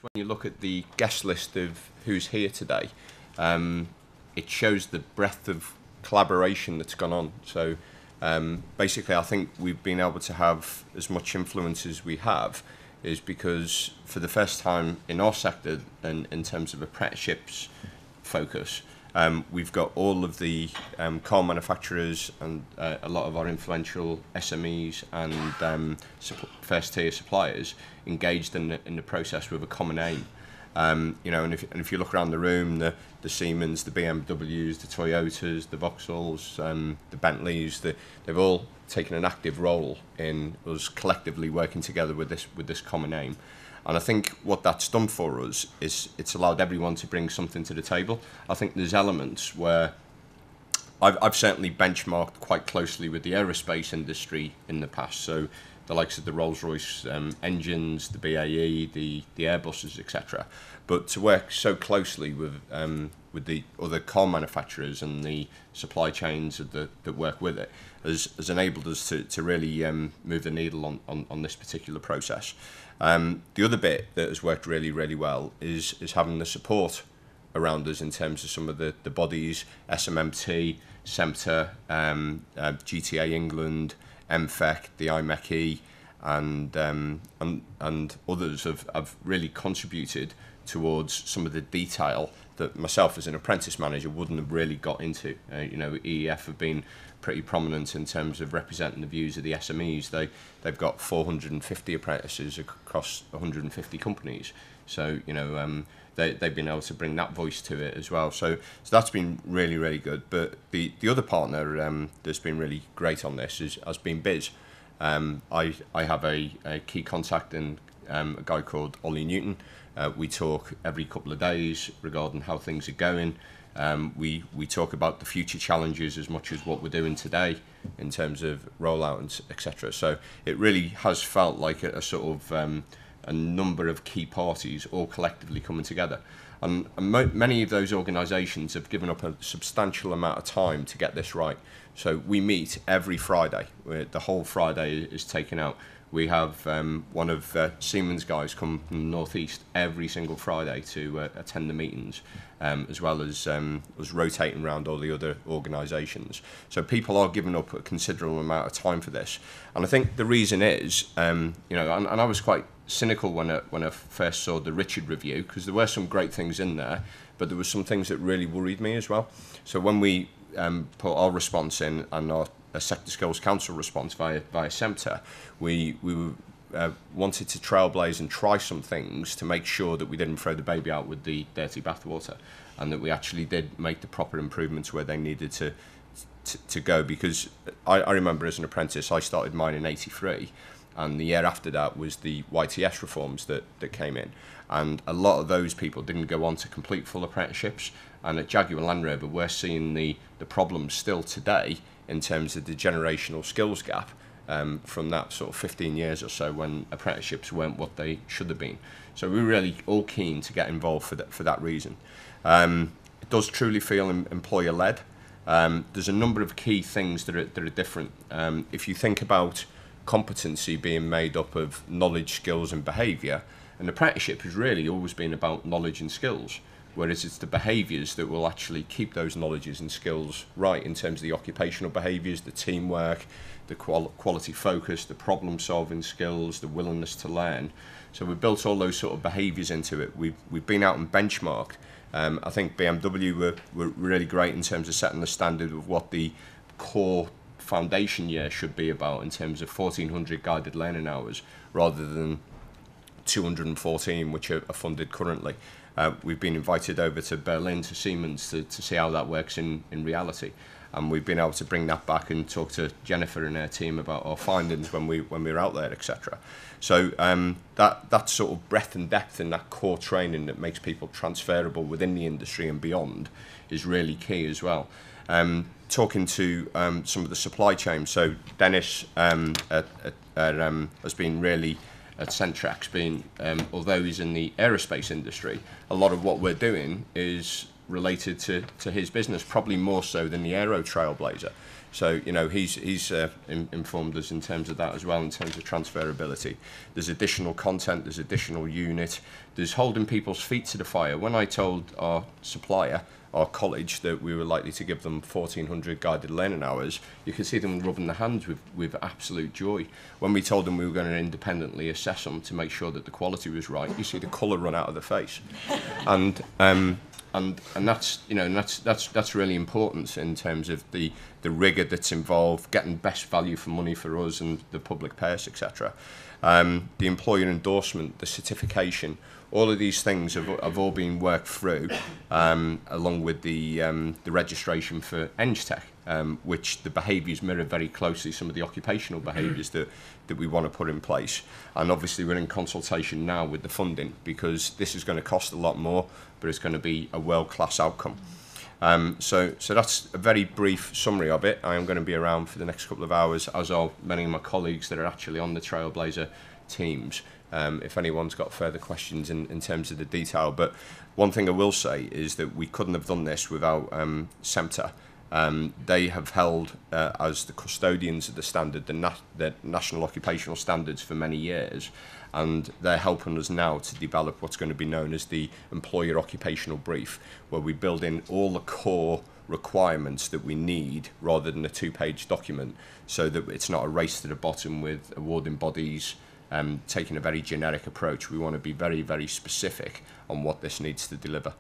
When you look at the guest list of who's here today, it shows the breadth of collaboration that's gone on. So basically, I think we've been able to have as much influence as we have is because for the first time in our sector and in terms of apprenticeships focus, we've got all of the car manufacturers and a lot of our influential SMEs and first tier suppliers engaged in the process with a common aim. And if you look around the room, the Siemens, the BMWs, the Toyotas, the Vauxhalls, the Bentleys, they've all taken an active role in us collectively working together with this common aim. And I think what that's done for us is it's allowed everyone to bring something to the table. I think there's elements where I've certainly benchmarked quite closely with the aerospace industry in the past. So the likes of the Rolls-Royce engines, the BAE, the Airbuses, etc. But to work so closely with the other car manufacturers and the supply chains that work with it has enabled us to really move the needle on this particular process. The other bit that has worked really, really well is having the support around us in terms of some of the bodies, SMMT, SEMTA, GTA England, MFEC, the IMECE, and others have really contributed towards some of the detail that myself as an apprentice manager wouldn't have really got into. EEF have been pretty prominent in terms of representing the views of the SMEs. They've got 450 apprentices across 150 companies. So they've been able to bring that voice to it as well. So that's been really, really good. But the other partner that's been really great on this has been Biz. I have a key contact in a guy called Ollie Newton. We talk every couple of days regarding how things are going. We talk about the future challenges as much as what we're doing today in terms of rollout and etc. So it really has felt like a sort of a number of key parties all collectively coming together. And many of those organisations have given up a substantial amount of time to get this right. So we meet every Friday. The whole Friday is taken out. We have one of Siemens guys come from the northeast every single Friday to attend the meetings, as well as us rotating around all the other organisations. So people are giving up a considerable amount of time for this, and I think the reason is, and I was quite cynical when I first saw the Richard review, because there were some great things in there, but there were some things that really worried me as well. So when we put our response in and our Sector Skills Council response via SEMTA, we wanted to trailblaze and try some things to make sure that we didn't throw the baby out with the dirty bathwater, and that we actually did make the proper improvements where they needed to go. Because I remember as an apprentice, I started mine in '83, and the year after that was the YTS reforms that came in, and a lot of those people didn't go on to complete full apprenticeships. And at Jaguar Land Rover, we're seeing the problems still today in terms of the generational skills gap from that sort of 15 years or so when apprenticeships weren't what they should have been. So we're really all keen to get involved for that reason. It does truly feel employer-led. There's a number of key things that are different. If you think about competency being made up of knowledge, skills and behaviour, an apprenticeship has really always been about knowledge and skills, whereas it's the behaviours that will actually keep those knowledges and skills right in terms of the occupational behaviours, the teamwork, the quality focus, the problem solving skills, the willingness to learn. So we've built all those sort of behaviours into it. We've been out and benchmarked. I think BMW were really great in terms of setting the standard of what the core foundation year should be about in terms of 1,400 guided learning hours rather than 214 which are funded currently. We've been invited over to Berlin to Siemens to see how that works in reality, and we've been able to bring that back and talk to Jennifer and her team about our findings when we were out there, etc. So that sort of breadth and depth in that core training that makes people transferable within the industry and beyond is really key as well. Talking to some of the supply chain, so Dennis has been really at Centrax, being although he's in the aerospace industry, a lot of what we're doing is related to his business, probably more so than the Aero Trailblazer. So, you know, he's informed us in terms of that as well, in terms of transferability. There's additional content, there's additional unit, there's holding people's feet to the fire. When I told our supplier, our college, that we were likely to give them 1,400 guided learning hours, you could see them rubbing their hands with absolute joy. When we told them we were going to independently assess them to make sure that the quality was right, you see the colour run out of their face. And that's, you know, that's really important in terms of the rigour that's involved, getting best value for money for us and the public purse, etc. The employer endorsement, the certification, all of these things have all been worked through, along with the registration for EngTech, which the behaviours mirror very closely some of the occupational behaviours that we want to put in place. And obviously we're in consultation now with the funding, because this is going to cost a lot more, but it's going to be a world-class outcome. So that's a very brief summary of it. I am going to be around for the next couple of hours, as are many of my colleagues that are actually on the Trailblazer teams, if anyone's got further questions in terms of the detail. But one thing I will say is that we couldn't have done this without SEMTA. They have held as the custodians of the standard, the National Occupational Standards, for many years, and they're helping us now to develop what's going to be known as the Employer Occupational Brief, where we build in all the core requirements that we need rather than a two-page document, so that it's not a race to the bottom with awarding bodies taking a very generic approach. We want to be very, very specific on what this needs to deliver.